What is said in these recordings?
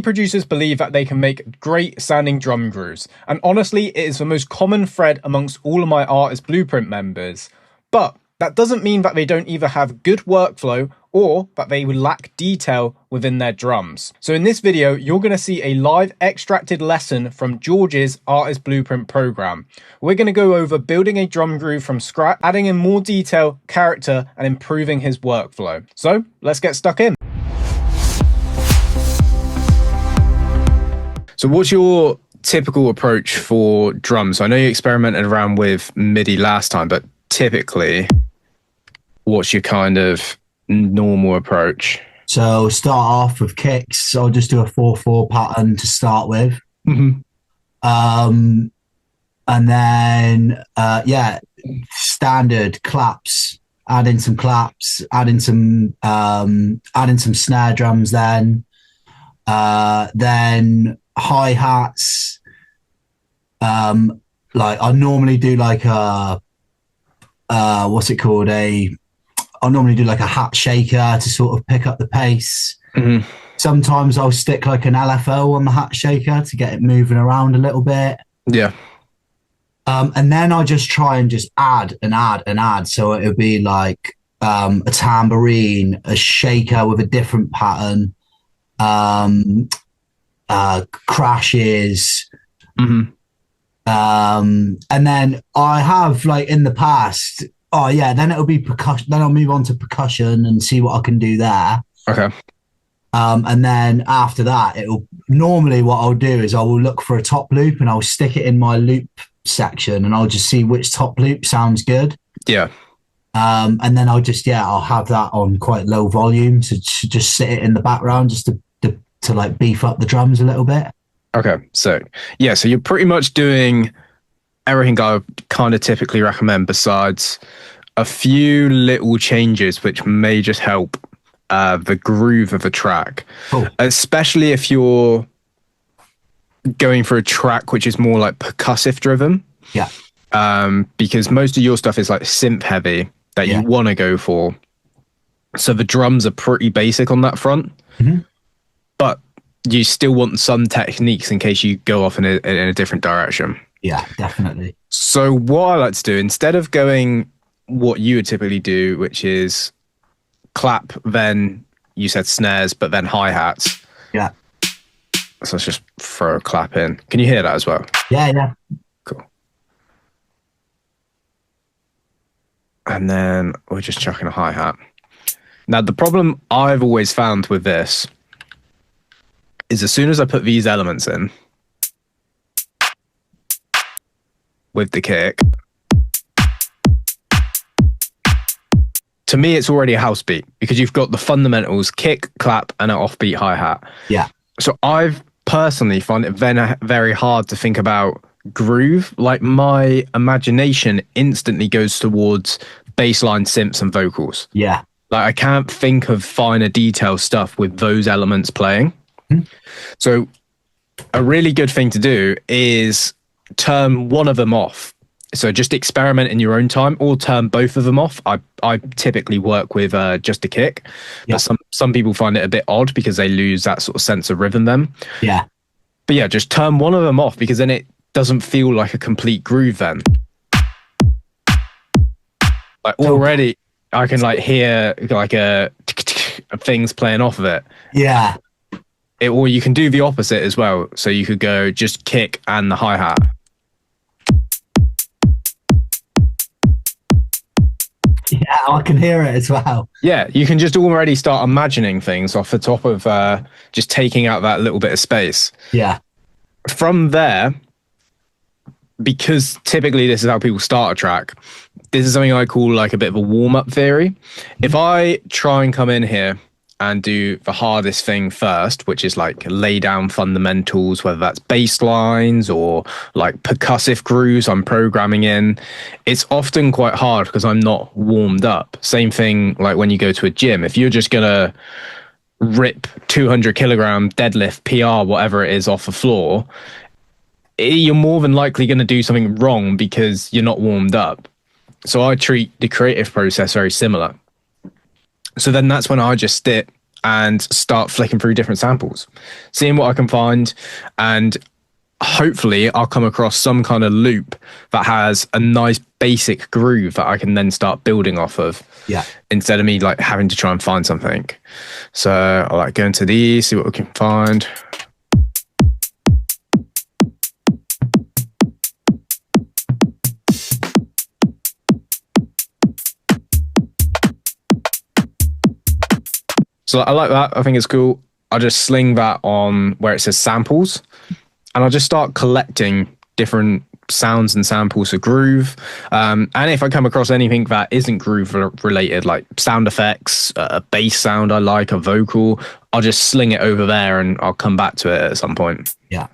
Producers believe that they can make great sounding drum grooves, and honestly, it is the most common thread amongst all of my Artist Blueprint members. But that doesn't mean that they don't either have good workflow or that they would lack detail within their drums. So in this video, you're going to see a live extracted lesson from George's Artist Blueprint program. We're going to go over building a drum groove from scratch, adding in more detail, character, and improving his workflow. So let's get stuck in. So what's your typical approach for drums? I know you experimented around with MIDI last time, but typically, what's your kind of normal approach? So start off with kicks. So I'll just do a 4/4 pattern to start with. And then, standard claps, adding some claps, adding some snare drums then hi-hats. Like I normally do like a I'll normally do like a hat shaker to sort of pick up the pace. Sometimes I'll stick like an LFO on the hat shaker to get it moving around a little bit. Yeah. And then I just try and just add and add and add. So it would be like a tambourine, a shaker with a different pattern, crashes. And then I have like in the past, then it'll be percussion. Then I'll move on to percussion and see what I can do there. Okay. And then after that, normally what I'll do is I will look for a top loop and I'll stick it in my loop section and I'll just see which top loop sounds good. Yeah. And then I'll have that on quite low volume to just sit it in the background just to like beef up the drums a little bit. Okay. So you're pretty much doing everything I would kind of typically recommend, besides a few little changes which may just help the groove of a track. Cool. Especially if you're going for a track which is more like percussive driven. Yeah. Because most of your stuff is like synth heavy that you want to go for. So the drums are pretty basic on that front. But you still want some techniques in case you go off in a different direction. Yeah, definitely. So what I like to do, instead of going what you would typically do, which is clap, then you said snares, but then hi-hats. Yeah. So let's just throw a clap in. Can you hear that as well? Yeah. Cool. And then we're just chucking a hi-hat. Now, the problem I've always found with this is as soon as I put these elements in with the kick, to me, it's already a house beat because you've got the fundamentals, kick, clap, and an offbeat hi-hat. Yeah. So I've personally find it very hard to think about groove. Like my imagination instantly goes towards bassline, synths, and vocals. Yeah. Like I can't think of finer detail stuff with those elements playing. So a really good thing to do is turn one of them off. So just experiment in your own time, or turn both of them off. I typically work with just a kick, but some people find it a bit odd because they lose that sort of sense of rhythm then. Yeah. But yeah, just turn one of them off because then it doesn't feel like a complete groove then. Like already I can like hear like a things playing off of it. Yeah. Or you can do the opposite as well. So you could go just kick and the hi-hat. Yeah, I can hear it as well. Yeah, you can just already start imagining things off the top of just taking out that little bit of space. Yeah. From there, because typically this is how people start a track, this is something I call like a bit of a warm-up theory. If I try and come in here and do the hardest thing first, which is like lay down fundamentals, whether that's bass lines or like percussive grooves I'm programming in, it's often quite hard because I'm not warmed up. Same thing like when you go to a gym. If you're just gonna rip 200 kilogram deadlift, PR, whatever it is off the floor, you're more than likely going to do something wrong because you're not warmed up. So I treat the creative process very similar. So then that's when I just sit and start flicking through different samples, seeing what I can find, and hopefully I'll come across some kind of loop that has a nice basic groove that I can then start building off of. Yeah. Instead of me like having to try and find something. So I like go into these, see what we can find. So I like that. I think it's cool. I'll just sling that on where it says samples, and I'll just start collecting different sounds and samples of groove. And if I come across anything that isn't groove related, like sound effects, a bass sound I like, a vocal, I'll just sling it over there and I'll come back to it at some point. Yeah.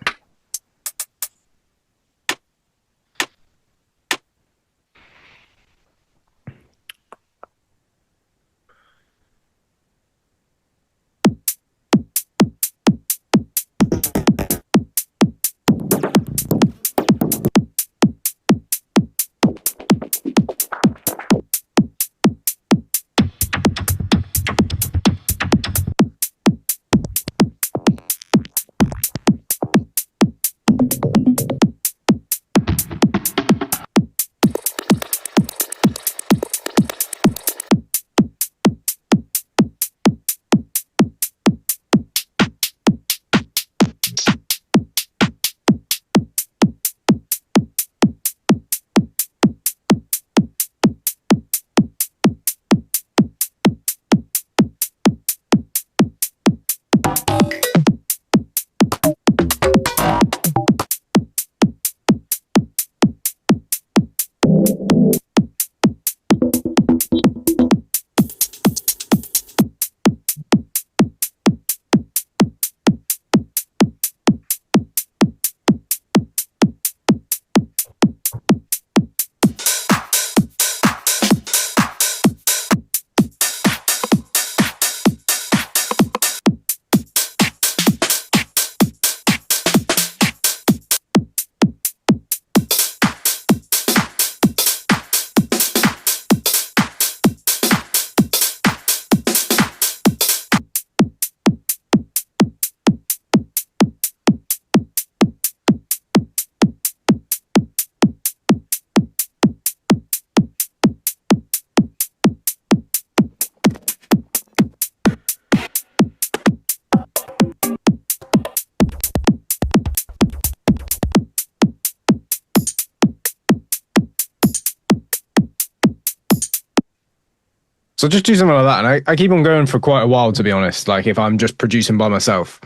So just do something like that, and I keep on going for quite a while, to be honest. Like if I'm just producing by myself,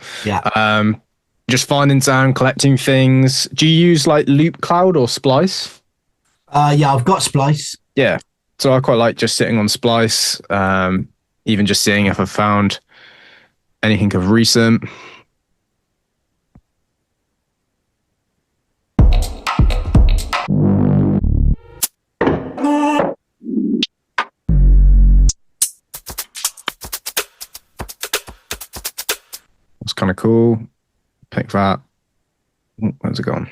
just finding sound, collecting things. Do you use like Loop Cloud or Splice? Yeah, I've got Splice. Yeah, so I quite like just sitting on Splice, even just seeing if I've found anything of recent. It's kind of cool. Pick that. Where's it gone?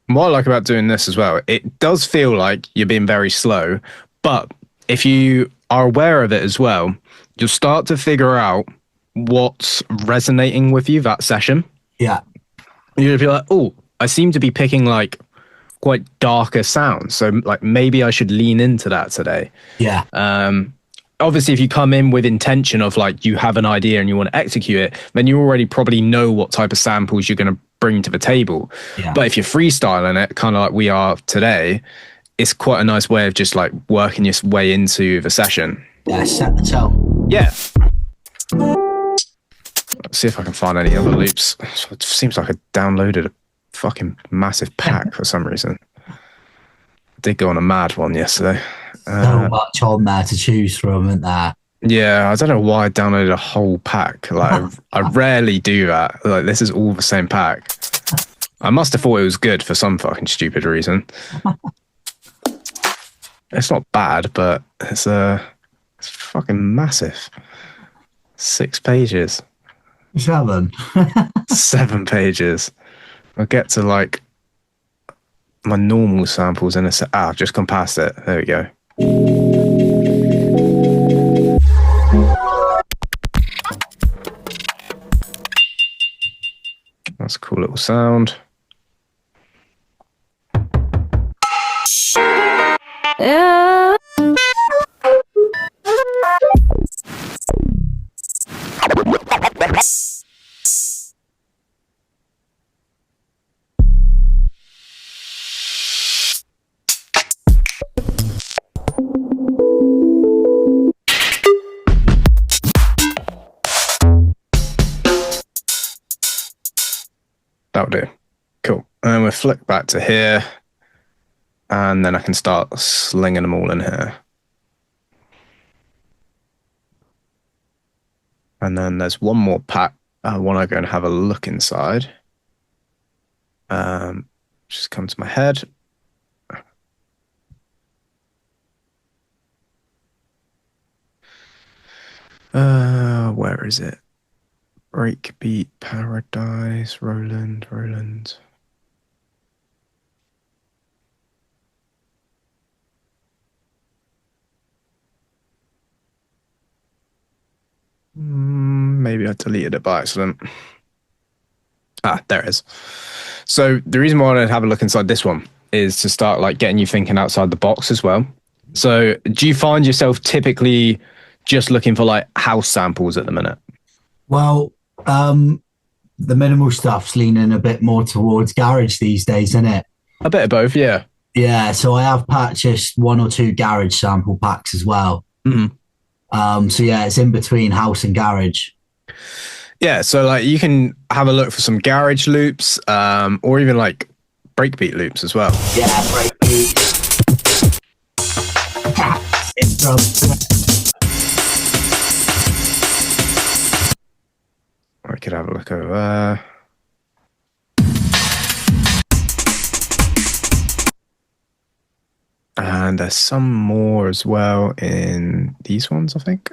What I like about doing this as well, it does feel like you're being very slow, but if you are aware of it as well, you'll start to figure out what's resonating with you that session. Yeah. You'll be like, oh, I seem to be picking like quite darker sounds. So like maybe I should lean into that today. Yeah. Obviously, if you come in with intention of like you have an idea and you want to execute it, then you already probably know what type of samples you're going to bring to the table. Yeah. But if you're freestyling it, kind of like we are today, it's quite a nice way of just like working your way into the session. Yeah, set the tone. Yeah. Let's see if I can find any other loops. It seems like I downloaded a fucking massive pack for some reason. I did go on a mad one yesterday. So much on there to choose from, isn't there? Yeah, I don't know why I downloaded a whole pack. Like, I rarely do that. Like, this is all the same pack. I must have thought it was good for some fucking stupid reason. It's not bad, but it's fucking massive. 6 pages. 7. 7 pages. I'll get to like my normal samples in a set. Ah, I've just gone past it. There we go. That's a cool little sound. That'll do. Cool. And then we'll flick back to here. And then I can start slinging them all in here. And then there's one more pack. I want to go and have a look inside. Just come to my head. Where is it? Breakbeat, Paradise, Roland. Maybe I deleted it by accident. Ah, there it is. So the reason why I want to have a look inside this one is to start like getting you thinking outside the box as well. So do you find yourself typically just looking for like house samples at the minute? Well, the minimal stuff's leaning a bit more towards garage these days, isn't it? A bit of both, yeah. Yeah, so I have purchased 1 or 2 garage sample packs as well. So yeah, it's in between house and garage. Yeah, so like you can have a look for some garage loops, or even like breakbeat loops as well. Yeah, breakbeats. I could have a look over there. And there's some more as well in these ones, I think.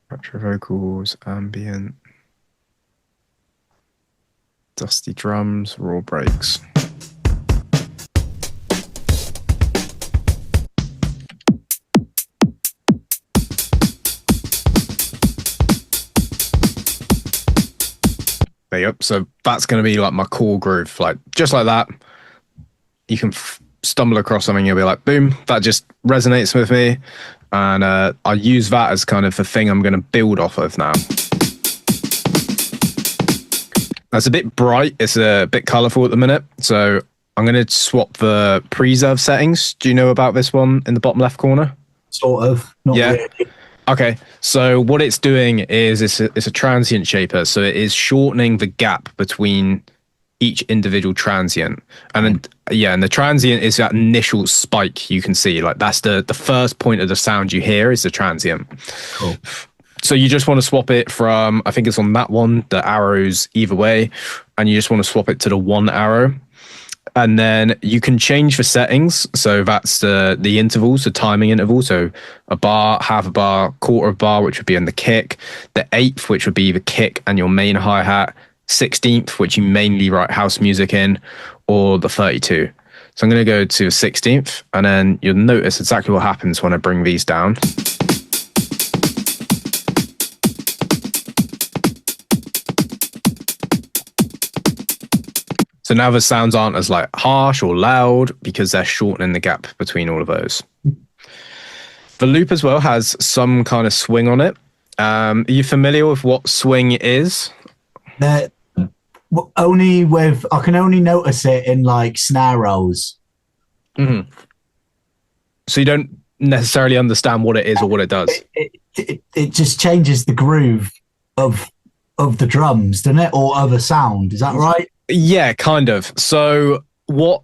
Retro vocals, ambient, dusty drums, raw breaks. There you go. So that's going to be like my core groove, like just like that. You can stumble across something, you'll be like, boom, that just resonates with me. And I use that as kind of the thing I'm going to build off of now. That's a bit bright. It's a bit colorful at the minute. So I'm going to swap the preserve settings. Do you know about this one in the bottom left corner? Sort of. Not really. Okay. So what it's doing is it's a transient shaper. So it is shortening the gap between each individual transient. And and the transient is that initial spike you can see. Like that's the first point of the sound you hear is the transient. Cool. So you just want to swap it from, I think it's on that one, the arrows either way, and you just want to swap it to the 1 arrow. And then you can change the settings. So that's the intervals, the timing interval. So a bar, half a bar, quarter of a bar, which would be in the kick, the 1/8, which would be the kick and your main hi-hat, 16th, which you mainly write house music in, or the 32. So I'm going to go to 16th, and then you'll notice exactly what happens when I bring these down. So now the sounds aren't as like harsh or loud because they're shortening the gap between all of those. The loop as well has some kind of swing on it. Are you familiar with what swing is? Only with, I can only notice it in like snare rolls. Mm-hmm. So you don't necessarily understand what it is or what it does. It just changes the groove of the drums, doesn't it? Or of a sound. Is that right? Yeah, kind of. So what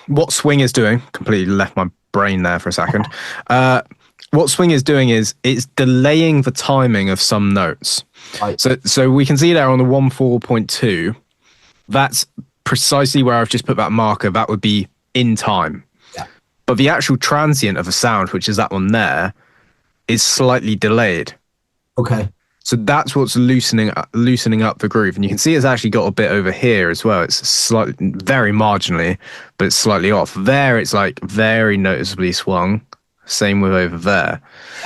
what swing is doing, completely left my brain there for a second. What swing is doing is it's delaying the timing of some notes. Right. So we can see there on the 1.4.2, that's precisely where I've just put that marker. That would be in time. Yeah. But the actual transient of a sound, which is that one there, is slightly delayed. Okay. So that's what's loosening up the groove. And you can see it's actually got a bit over here as well. It's slightly, very marginally, but it's slightly off. There, it's like very noticeably swung. Same with over there.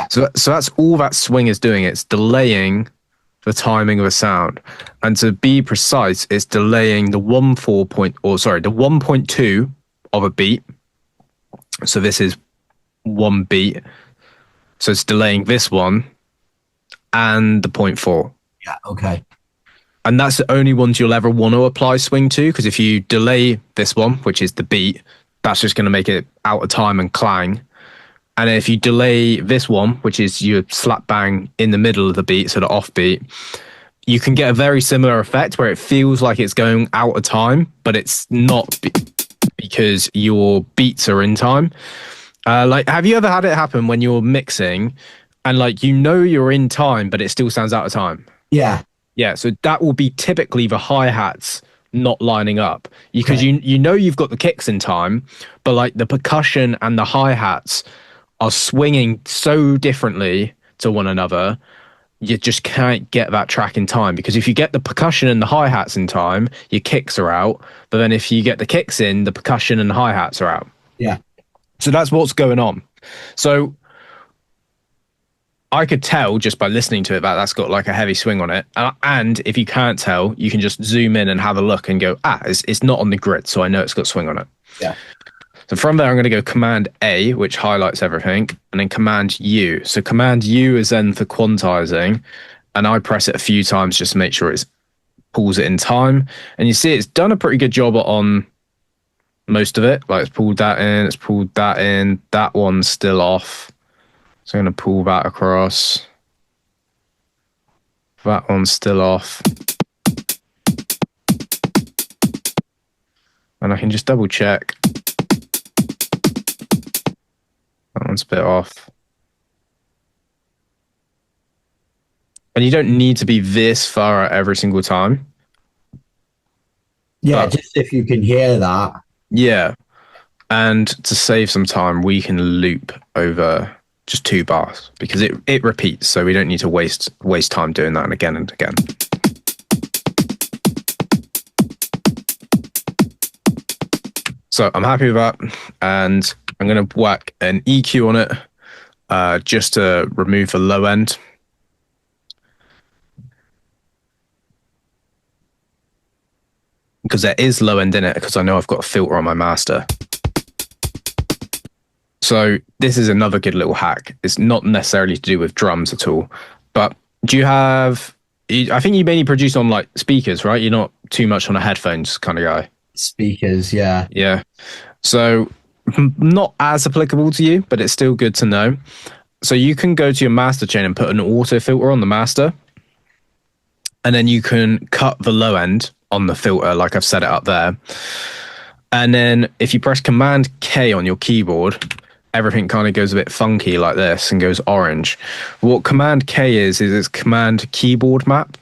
So that's all that swing is doing. It's delaying the timing of a sound. And to be precise, it's delaying the 1.2 of a beat. So this is one beat. So it's delaying this one and the 0.4. Yeah. Okay. And that's the only ones you'll ever want to apply swing to, because if you delay this one, which is the beat, that's just going to make it out of time and clang. And if you delay this one, which is your slap bang in the middle of the beat, so the off beat, you can get a very similar effect where it feels like it's going out of time, but it's not because your beats are in time. Like, have you ever had it happen when you're mixing and like, you know, you're in time, but it still sounds out of time? Yeah. Yeah. So that will be typically the hi-hats not lining up, because you know you've got the kicks in time, but like the percussion and the hi-hats are swinging so differently to one another, you just can't get that track in time. Because if you get the percussion and the hi-hats in time, your kicks are out. But then if you get the kicks in, the percussion and the hi-hats are out. Yeah. So that's what's going on. So I could tell just by listening to it that that's got like a heavy swing on it. And if you can't tell, you can just zoom in and have a look and go, it's not on the grid, so I know it's got swing on it. Yeah. So from there, I'm going to go Command A, which highlights everything, and then Command U. So Command U is then for quantizing, and I press it a few times just to make sure it pulls it in time. And you see it's done a pretty good job on most of it. Like, it's pulled that in, it's pulled that in, that one's still off. So I'm going to pull that across. That one's still off. And I can just double check. That one's a bit off. And you don't need to be this far out every single time. Yeah, But just if you can hear that. yeah. And to save some time, we can loop over just 2 bars, because it repeats, so we don't need to waste time doing that again and again. So I'm happy with that, and I'm going to whack an EQ on it just to remove the low end. Because there is low end in it, because I know I've got a filter on my master. So this is another good little hack. It's not necessarily to do with drums at all, but do you have, I think you mainly produce on like speakers, right? You're not too much on a headphones kind of guy. Speakers, yeah. Yeah. So not as applicable to you, but it's still good to know. So you can go to your master chain and put an auto filter on the master, and then you can cut the low end on the filter like I've set it up there. And then if you press Command K on your keyboard, everything kind of goes a bit funky like this and goes orange. What Command K is it's Command Keyboard Map.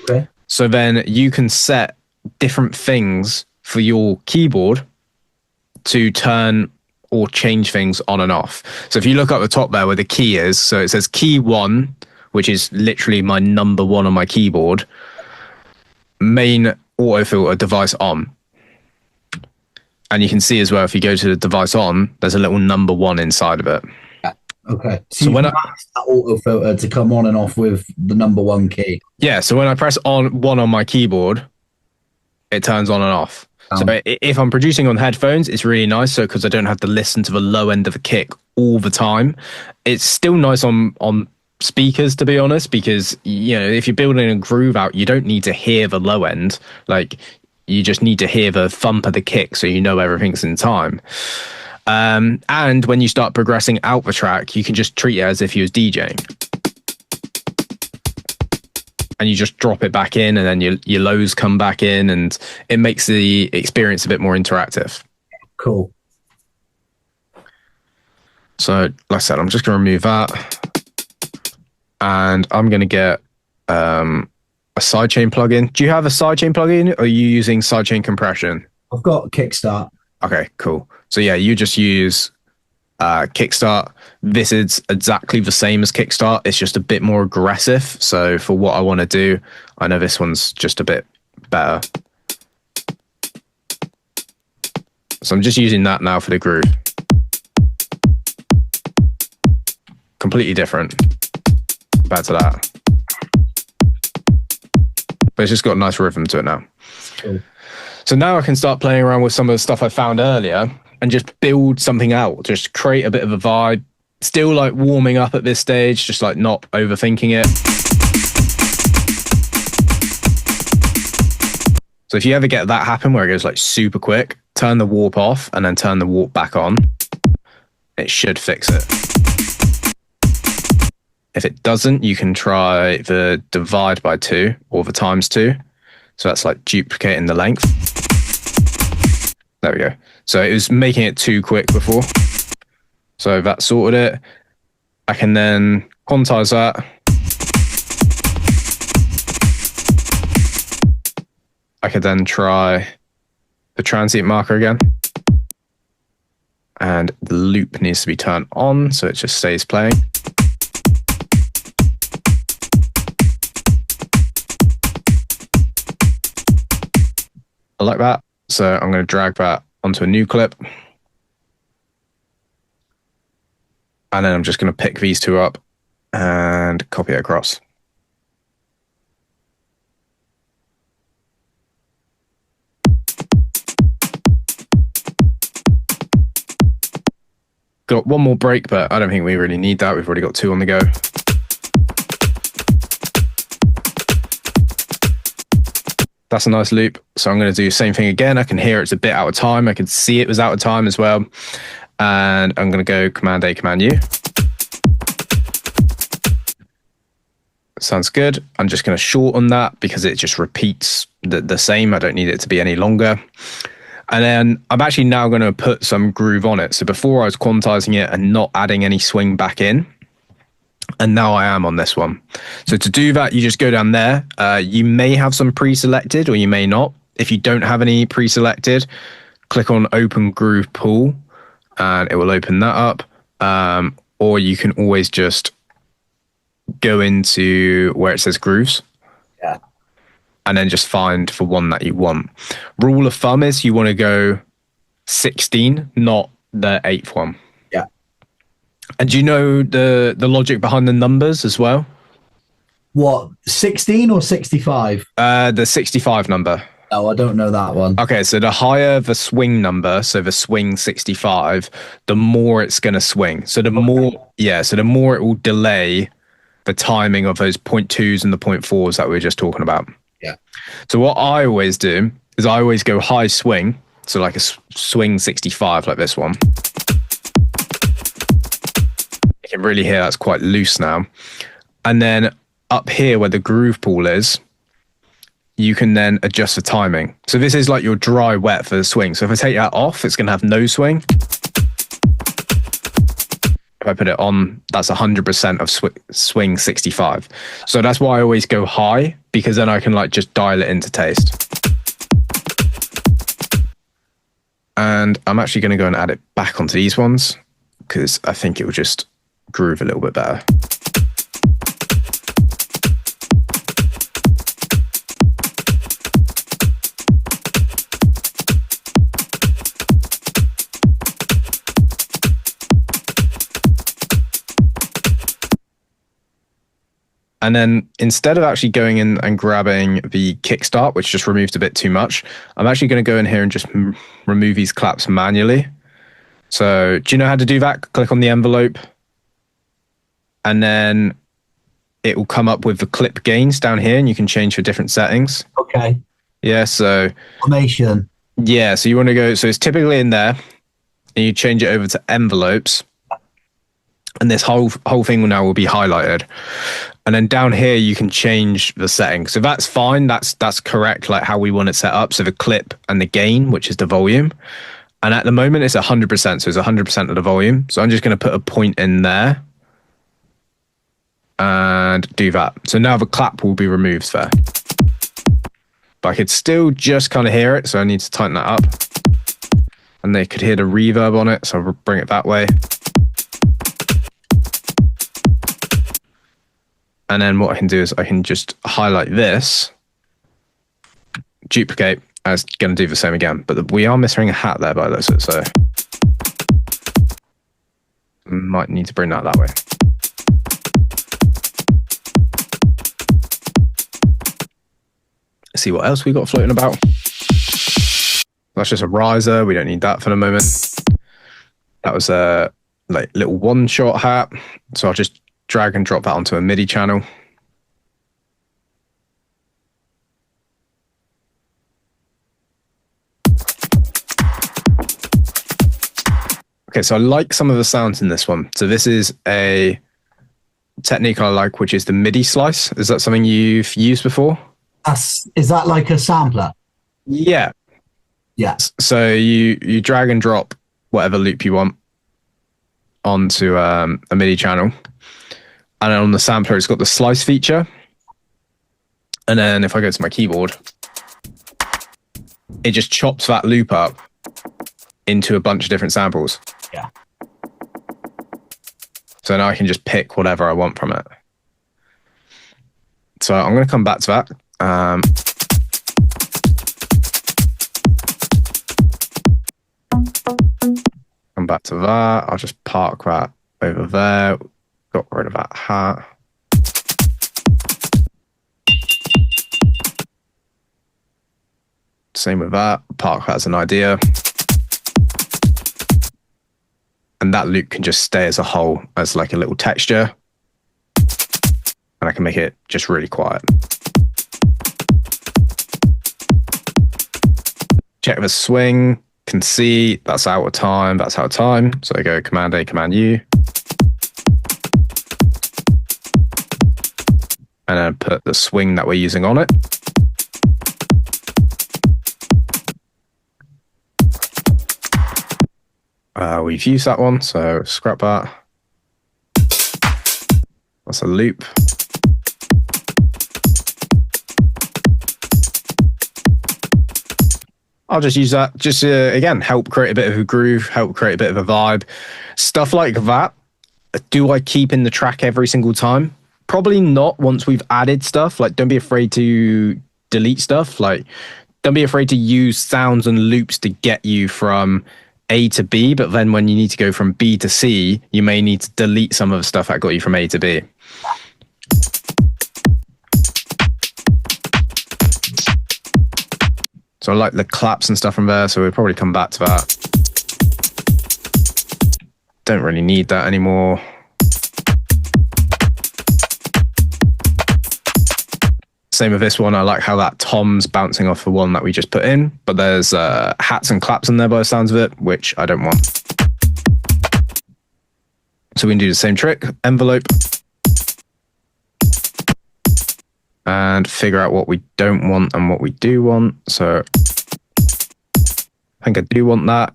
Okay. So then you can set different things for your keyboard to turn or change things on and off. So if you look up the top there where the key is, so it says key 1, which is literally my number 1 on my keyboard, main auto filter device on. And you can see as well, if you go to the device on, there's a little number 1 inside of it. Yeah. Okay. So when that auto filter to come on and off with the number 1 key. Yeah. So when I press on 1 on my keyboard, it turns on and off. So if I'm producing on headphones, it's really nice. So because I don't have to listen to the low end of the kick all the time. It's still nice on speakers, to be honest, because, you know, if you're building a groove out, you don't need to hear the low end. Like, you just need to hear the thump of the kick so you know everything's in time. And when you start progressing out the track, you can just treat it as if you was DJing. And you just drop it back in, and then your lows come back in, and it makes the experience a bit more interactive. Cool. So, like I said, I'm just going to remove that. And I'm going to get a sidechain plugin. Do you have a sidechain plugin, or are you using sidechain compression? I've got Kickstart. Okay, cool. So yeah, you just use Kickstart. This is exactly the same as Kickstart. It's just a bit more aggressive. So for what I want to do, I know this one's just a bit better. So I'm just using that now for the groove. Completely different compared to that. But it's just got a nice rhythm to it now. Cool. So now I can start playing around with some of the stuff I found earlier and just build something out, just create a bit of a vibe. Still like warming up at this stage, just like not overthinking it. So if you ever get that happen where it goes like super quick, turn the warp off and then turn the warp back on. It should fix it. If it doesn't, you can try the divide by 2 or the times 2. So that's like duplicating the length. There we go. So it was making it too quick before. So that sorted it. I can then quantize that. I could then try the transient marker again. And the loop needs to be turned on so it just stays playing. I like that. So I'm going to drag that onto a new clip. And then I'm just going to pick these two up and copy it across. Got one more break, but I don't think we really need that. We've already got 2 on the go. That's a nice loop. So I'm going to do the same thing again. I can hear it's a bit out of time. I can see it was out of time as well. And I'm going to go Command A, Command U. Sounds good. I'm just going to shorten that because it just repeats the same. I don't need it to be any longer. And then I'm actually now going to put some groove on it. So before I was quantizing it and not adding any swing back in. And now I am on this one. So to do that, you just go down there. You may have some pre-selected or you may not. If you don't have any pre-selected, click on Open Groove Pool and it will open that up. Or you can always just go into where it says grooves. Yeah. And then just find the one that you want. Rule of thumb is you want to go 16, not the 8th one. Yeah. And do you know the logic behind the numbers as well? What, 16 or 65? The 65 number. Oh, I don't know that one. Okay, so the higher the swing number, so the swing 65, the more it's going to swing. So the more it will delay the timing of those 0.2s and the 0.4s that we were just talking about. Yeah. So what I always do is I always go high swing, so like a swing 65 like this one. You can really hear that's quite loose now. And then up here where the groove pool is, you can then adjust the timing. So this is like your dry wet for the swing. So if I take that off, it's going to have no swing. If I put it on, that's 100% of swing 65. So that's why I always go high, because then I can like just dial it into taste. And I'm actually going to go and add it back onto these ones because I think it will just groove a little bit better. And then instead of actually going in and grabbing the kickstart, which just removed a bit too much, I'm actually going to go in here and just remove these claps manually. So do you know how to do that? Click on the envelope and then it will come up with the clip gains down here and you can change for different settings. Okay. Yeah, so Formation. Yeah, so you want to go, so it's typically in there and you change it over to envelopes. And this whole thing now will be highlighted. And then down here, you can change the settings. So that's fine. That's correct, like how we want it set up. So the clip and the gain, which is the volume. And at the moment it's 100%, so it's 100% of the volume. So I'm just going to put a point in there and do that. So now the clap will be removed there. But I could still just kind of hear it, so I need to tighten that up. And they could hear the reverb on it, so I'll bring it that way. And then what I can do is I can just highlight this, duplicate, and it's going to do the same again. But we are missing a hat there by the looks of it, so might need to bring that way. See what else we got floating about. That's just a riser. We don't need that for the moment. That was a like little one-shot hat. So I'll just drag and drop that onto a MIDI channel. Okay, so I like some of the sounds in this one. So this is a technique I like, which is the MIDI slice. Is that something you've used before? Is that like a sampler? Yeah. Yeah. So you drag and drop whatever loop you want onto a MIDI channel. And then on the sampler, it's got the slice feature. And then if I go to my keyboard, it just chops that loop up into a bunch of different samples. Yeah. So now I can just pick whatever I want from it. So I'm going to come back to that. Come back to that. I'll just park that over there. Got rid of that hat. Same with that. Park that as an idea. And that loop can just stay as a whole, as like a little texture. And I can make it just really quiet. Check the swing, can see that's out of time, that's out of time. So I go Command A, Command U. And then put the swing that we're using on it. We've used that one, so scrap that. That's a loop. I'll just use that, just again, help create a bit of a groove, help create a bit of a vibe. Stuff like that, do I keep in the track every single time? Probably not once we've added stuff. Like, don't be afraid to delete stuff. Like, don't be afraid to use sounds and loops to get you from A to B, but then when you need to go from B to C, you may need to delete some of the stuff that got you from A to B. So I like the claps and stuff from there, so we'll probably come back to that. Don't really need that anymore. Same with this one. I like how that tom's bouncing off the one that we just put in, but there's hats and claps in there by the sounds of it, which I don't want. So we can do the same trick, envelope, and figure out what we don't want and what we do want. So I think I do want that.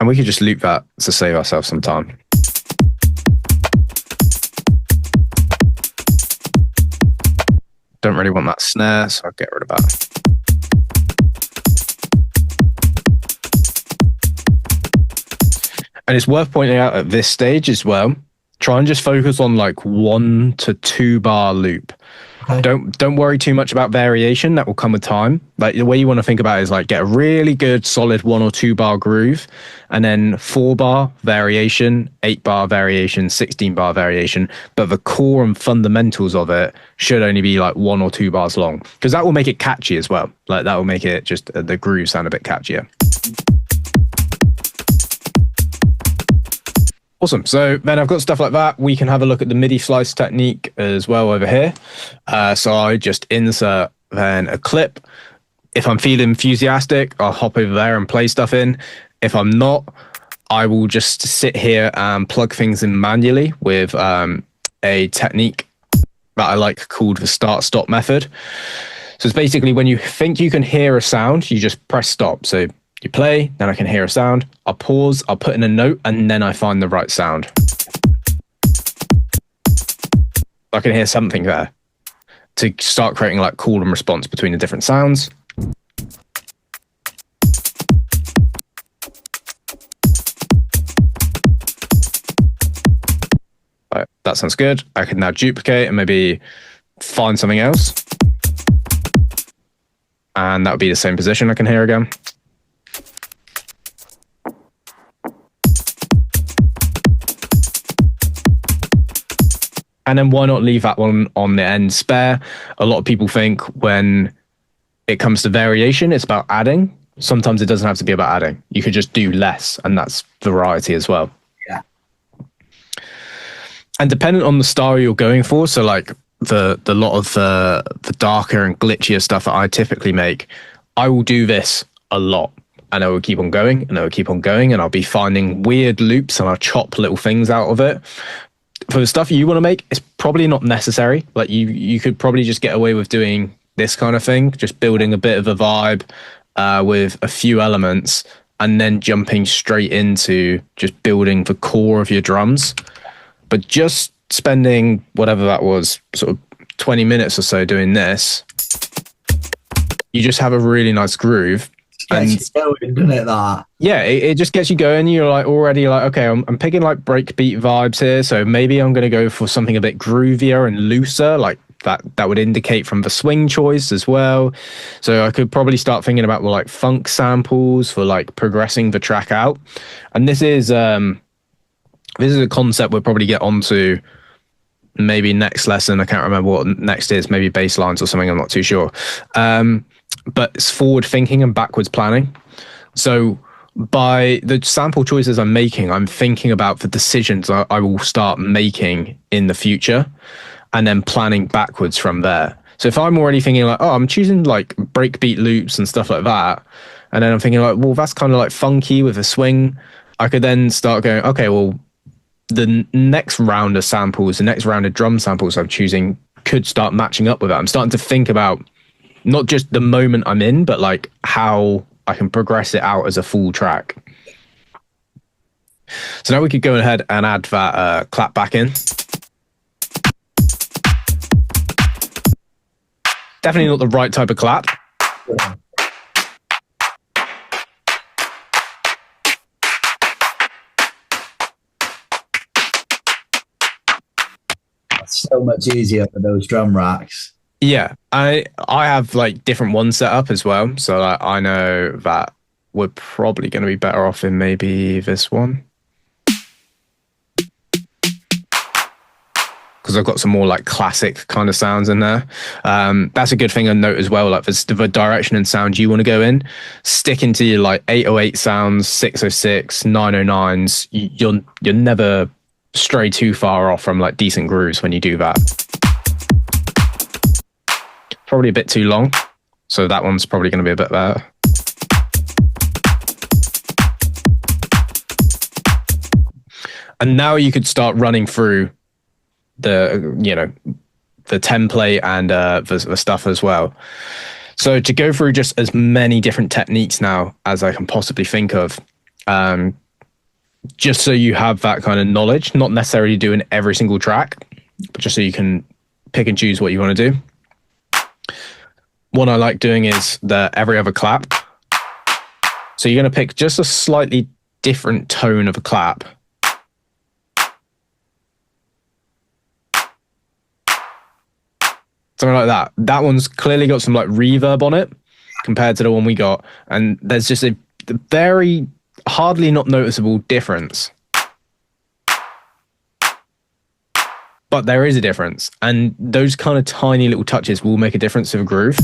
And we could just loop that to save ourselves some time. Don't really want that snare, so I'll get rid of that. And it's worth pointing out at this stage as well, try and just focus on like 1 to 2 bar loop. Okay. Don't worry too much about variation. That will come with time. Like, the way you want to think about it is like, get a really good solid 1 or 2 bar groove, and then 4 bar variation, 8 bar variation, 16 bar variation. But the core and fundamentals of it should only be like 1 or 2 bars long, because that will make it catchy as well. Like, that will make it just the groove sound a bit catchier. Awesome. So then I've got stuff like that. We can have a look at the MIDI slice technique as well over here. So I just insert then a clip. If I'm feeling enthusiastic, I'll hop over there and play stuff in. If I'm not, I will just sit here and plug things in manually with a technique that I like called the start-stop method. So it's basically when you think you can hear a sound, you just press stop. So you play, then I can hear a sound. I'll pause, I'll put in a note, and then I find the right sound. I can hear something there to start creating like call and response between the different sounds. Right, that sounds good. I can now duplicate and maybe find something else. And that would be the same position I can hear again. And then why not leave that one on the end spare? A lot of people think when it comes to variation, it's about adding. Sometimes it doesn't have to be about adding. You could just do less, and that's variety as well. Yeah. And dependent on the style you're going for, so like the lot of the darker and glitchier stuff that I typically make, I will do this a lot. And I will keep on going, and I will keep on going, and I'll be finding weird loops, and I'll chop little things out of it. For the stuff you want to make, it's probably not necessary. Like you could probably just get away with doing this kind of thing, just building a bit of a vibe with a few elements, and then jumping straight into just building the core of your drums. But just spending whatever that was, sort of 20 minutes or so doing this, you just have a really nice groove. Gets you going, doesn't it, that? Yeah, it just gets you going. You're like already like, okay, I'm picking like breakbeat vibes here, so maybe I'm going to go for something a bit groovier and looser, like that would indicate from the swing choice as well. So I could probably start thinking about like funk samples for like progressing the track out. And this is a concept we'll probably get onto maybe next lesson. I can't remember what next is, maybe bass lines or something, I'm not too sure. But it's forward thinking and backwards planning. So by the sample choices I'm making, I'm thinking about the decisions I will start making in the future, and then planning backwards from there. So if I'm already thinking like, oh, I'm choosing like breakbeat loops and stuff like that, and then I'm thinking like, well, that's kind of like funky with a swing, I could then start going, okay, well, the next round of samples, the next round of drum samples I'm choosing could start matching up with that. I'm starting to think about not just the moment I'm in, but like how I can progress it out as a full track. So now we could go ahead and add that clap back in. Definitely not the right type of clap. That's so much easier for those drum racks. Yeah, I have like different ones set up as well. So like, I know that we're probably going to be better off in maybe this one. Because I've got some more like classic kind of sounds in there. That's a good thing to note as well. Like the direction and sound you want to go in, sticking to your like 808 sounds, 606, 909s. You'll never stray too far off from like decent grooves when you do that. Probably a bit too long, so that one's probably going to be a bit better. And now you could start running through the template and the stuff as well. So to go through just as many different techniques now as I can possibly think of, just so you have that kind of knowledge, not necessarily doing every single track, but just so you can pick and choose what you want to do. One I like doing is the every other clap. So you're going to pick just a slightly different tone of a clap. Something like that. That one's clearly got some like reverb on it compared to the one we got. And there's just a very hardly not noticeable difference. But there is a difference, and those kind of tiny little touches will make a difference to a groove.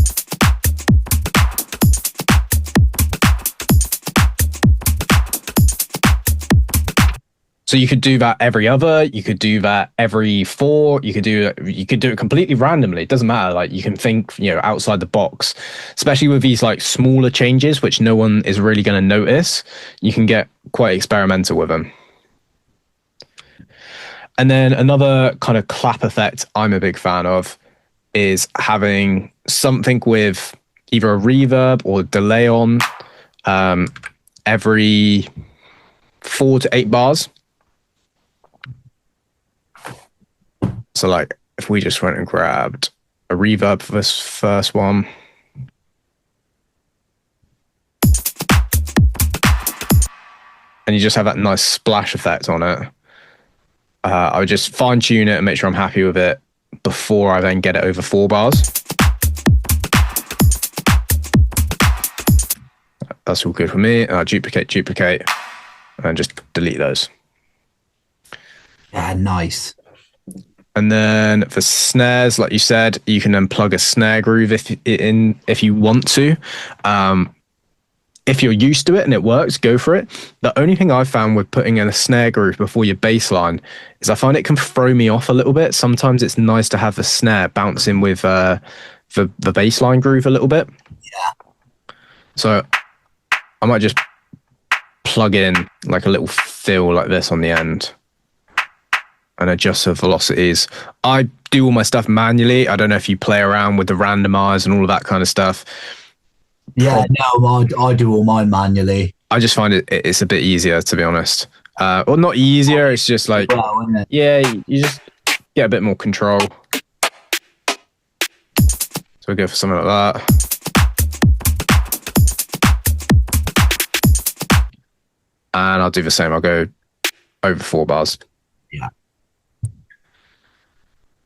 So you could do that every other, you could do that every four, you could do it completely randomly. It doesn't matter. Like you can think, outside the box, especially with these like smaller changes, which no one is really going to notice. You can get quite experimental with them. And then another kind of clap effect I'm a big fan of is having something with either a reverb or delay on every 4 to 8 bars. So like if we just went and grabbed a reverb for this first one. And you just have that nice splash effect on it. I would just fine tune it and make sure I'm happy with it before I then get it over 4 bars. That's all good for me. And I duplicate, and just delete those. Yeah, nice. And then for snares, like you said, you can then plug a snare groove if you want to. If you're used to it and it works, go for it. The only thing I've found with putting in a snare groove before your bass line is I find it can throw me off a little bit. Sometimes it's nice to have the snare bouncing with the bass line groove a little bit. Yeah. So I might just plug in like a little fill like this on the end and adjust the velocities. I do all my stuff manually. I don't know if you play around with the randomize and all of that kind of stuff. Yeah, no, I do all mine manually. I just find it's a bit easier, to be honest. Well, not easier. It's just like, yeah, you just get a bit more control. So we go for something like that. And I'll do the same. I'll go over 4 bars. Yeah.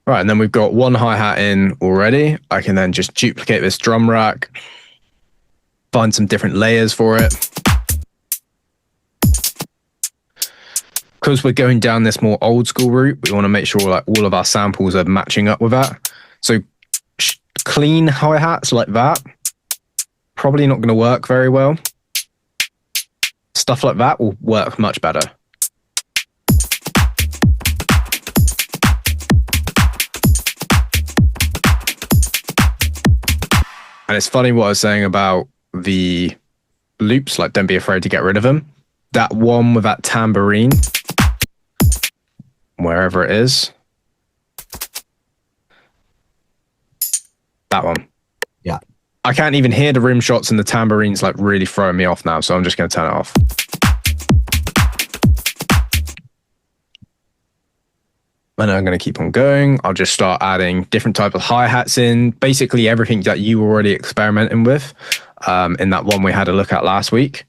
Right, and then we've got one hi-hat in already. I can then just duplicate this drum rack, find some different layers for it. Because we're going down this more old school route, we want to make sure like all of our samples are matching up with that. So clean hi-hats like that, probably not going to work very well. Stuff like that will work much better. And it's funny what I was saying about the loops, like don't be afraid to get rid of them. That one with that tambourine, wherever it is. That one. Yeah. I can't even hear the rim shots and the tambourine's like really throwing me off now, so I'm just going to turn it off. And I'm going to keep on going. I'll just start adding different type of hi-hats in, basically everything that you were already experimenting with in that one we had a look at last week.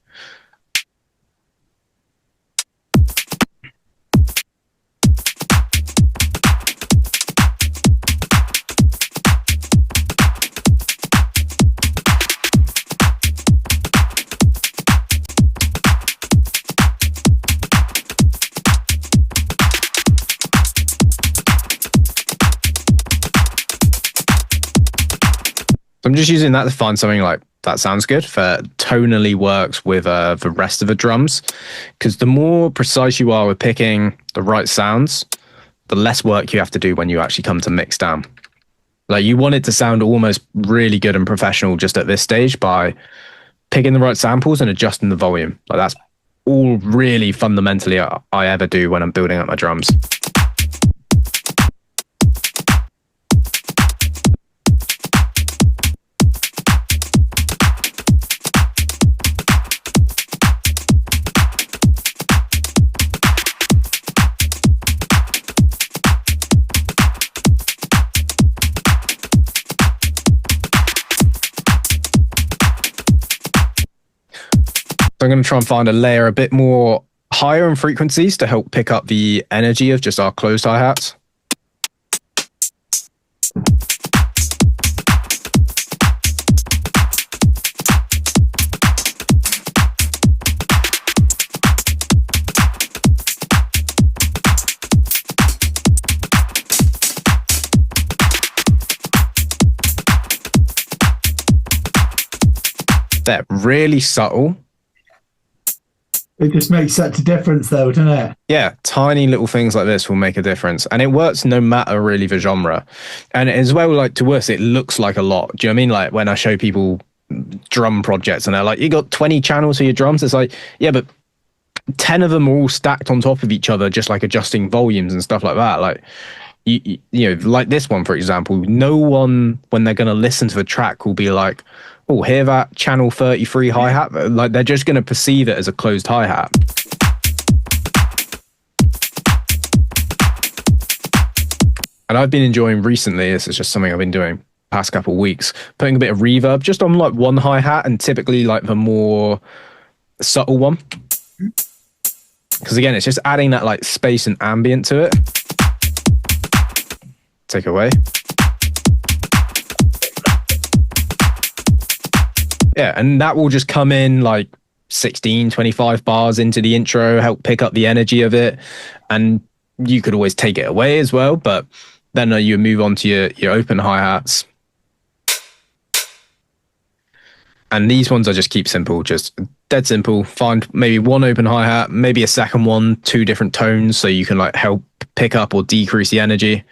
I'm just using that to find something like that sounds good, that tonally works with the rest of the drums. Because the more precise you are with picking the right sounds, the less work you have to do when you actually come to mix down. Like you want it to sound almost really good and professional just at this stage by picking the right samples and adjusting the volume. Like that's all really fundamentally I ever do when I'm building up my drums. So I'm going to try and find a layer a bit more higher in frequencies to help pick up the energy of just our closed hi-hats. They're really subtle. It just makes such a difference though, doesn't it? Yeah, tiny little things like this will make a difference. And it works no matter really the genre. And as well, like to us, it looks like a lot. Do you know what I mean? Like when I show people drum projects and they're like, you got 20 channels for your drums. It's like, yeah, but 10 of them are all stacked on top of each other, just like adjusting volumes and stuff like that. Like, you know, like this one, for example, no one, when they're going to listen to the track, will be like, oh, hear that channel 33 hi-hat? Like, they're just going to perceive it as a closed hi-hat. And I've been enjoying recently, this is just something I've been doing past couple of weeks, putting a bit of reverb just on like one hi-hat, and typically like the more subtle one. Because again, it's just adding that like space and ambient to it. Take away. Yeah, and that will just come in like 16, 25 bars into the intro, help pick up the energy of it. And you could always take it away as well, but then you move on to your open hi-hats. And these ones I just keep simple, just dead simple. Find maybe one open hi-hat, maybe a second one, 2 different tones, so you can like help pick up or decrease the energy.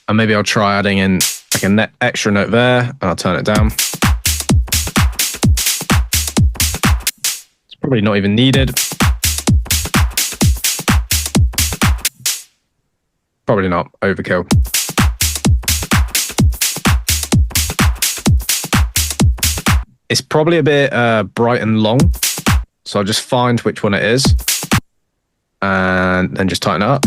And maybe I'll try adding in like a extra note there, and I'll turn it down. It's probably not even needed. Probably not. Overkill. It's probably a bit bright and long, so I'll just find which one it is and then just tighten it up.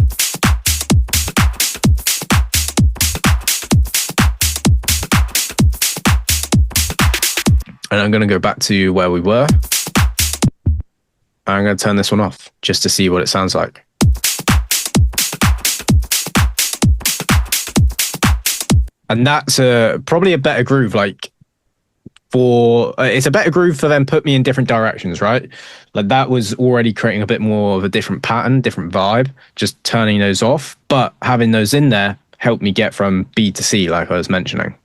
And I'm going to go back to where we were. I'm going to turn this one off just to see what it sounds like. And that's probably a better groove. Like it's a better groove for them put me in different directions, right? Like that was already creating a bit more of a different pattern, different vibe, just turning those off. But having those in there helped me get from B to C, like I was mentioning.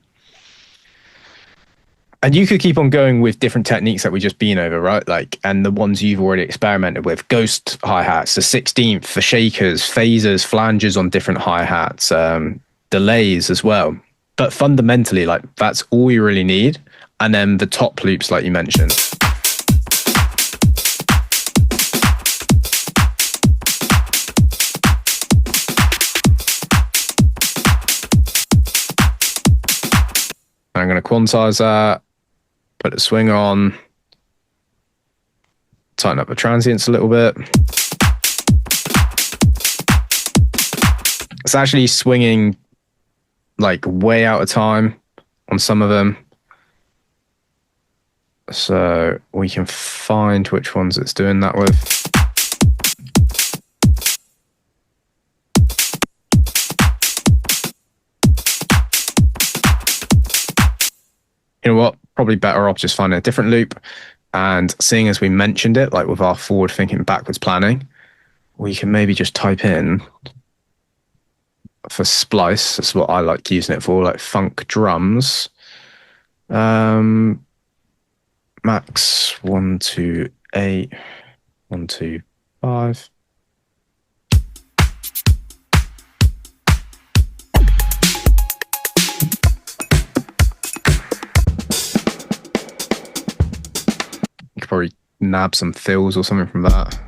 And you could keep on going with different techniques that we've just been over, right? Like, and the ones you've already experimented with, ghost hi-hats, the 16th, the shakers, phasers, flanges on different hi-hats, delays as well. But fundamentally, like that's all you really need. And then the top loops, like you mentioned. I'm going to quantize that, put a swing on, tighten up the transients a little bit. It's actually swinging like way out of time on some of them. So we can find which ones it's doing that with. You know what? Probably better off just finding a different loop. And seeing as we mentioned it, like with our forward thinking, backwards planning, we can maybe just type in for splice. That's what I like using it for, like funk drums. Max 128, 125. You could probably nab some fills or something from that.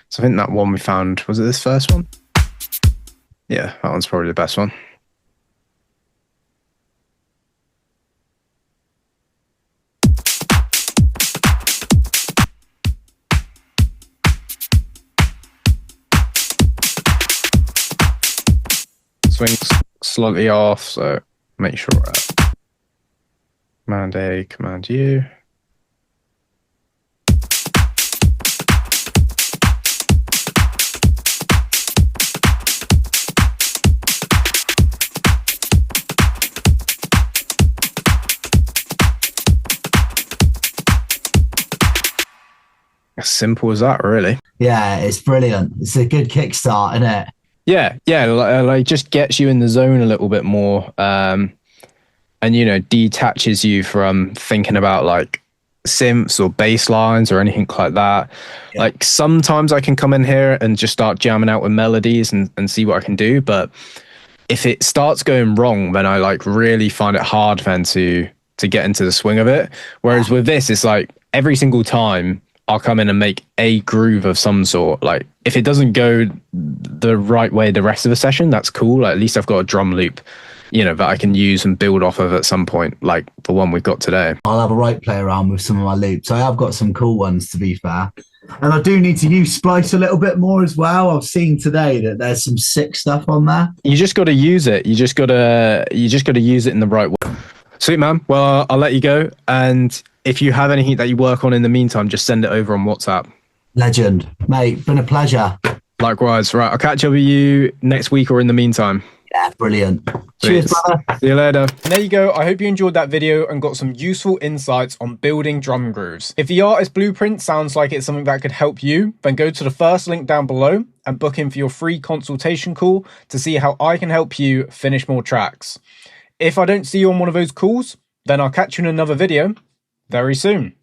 So I think that one we found, was it this first one? Yeah, that one's probably the best one. Swings slightly off, so make sure Command A, Command U. As simple as that, really. Yeah, it's brilliant. It's a good kickstart, isn't it? Yeah, like just gets you in the zone a little bit more, and detaches you from thinking about like synths or bass lines or anything like that. Yeah. Like sometimes I can come in here and just start jamming out with melodies and see what I can do, but if it starts going wrong, then I like really find it hard then to get into the swing of it. Whereas with this, it's like every single time I'll come in and make a groove of some sort. Like if it doesn't go the right way the rest of the session, that's cool. Like, at least I've got a drum loop, that I can use and build off of at some point, like the one we've got today. I'll have a play around with some of my loops. I have got some cool ones, to be fair. And I do need to use Splice a little bit more as well. I've seen today that there's some sick stuff on there. You just got to use it. You just got to use it in the right way. Sweet, man. Well, I'll let you go. And if you have anything that you work on in the meantime, just send it over on WhatsApp. Legend, mate. Been a pleasure. Likewise. Right. I'll catch up with you next week or in the meantime. Yeah, brilliant. Cheers, brother. See you later. And there you go. I hope you enjoyed that video and got some useful insights on building drum grooves. If the artist blueprint sounds like it's something that could help you, then go to the first link down below and book in for your free consultation call to see how I can help you finish more tracks. If I don't see you on one of those calls, then I'll catch you in another video very soon.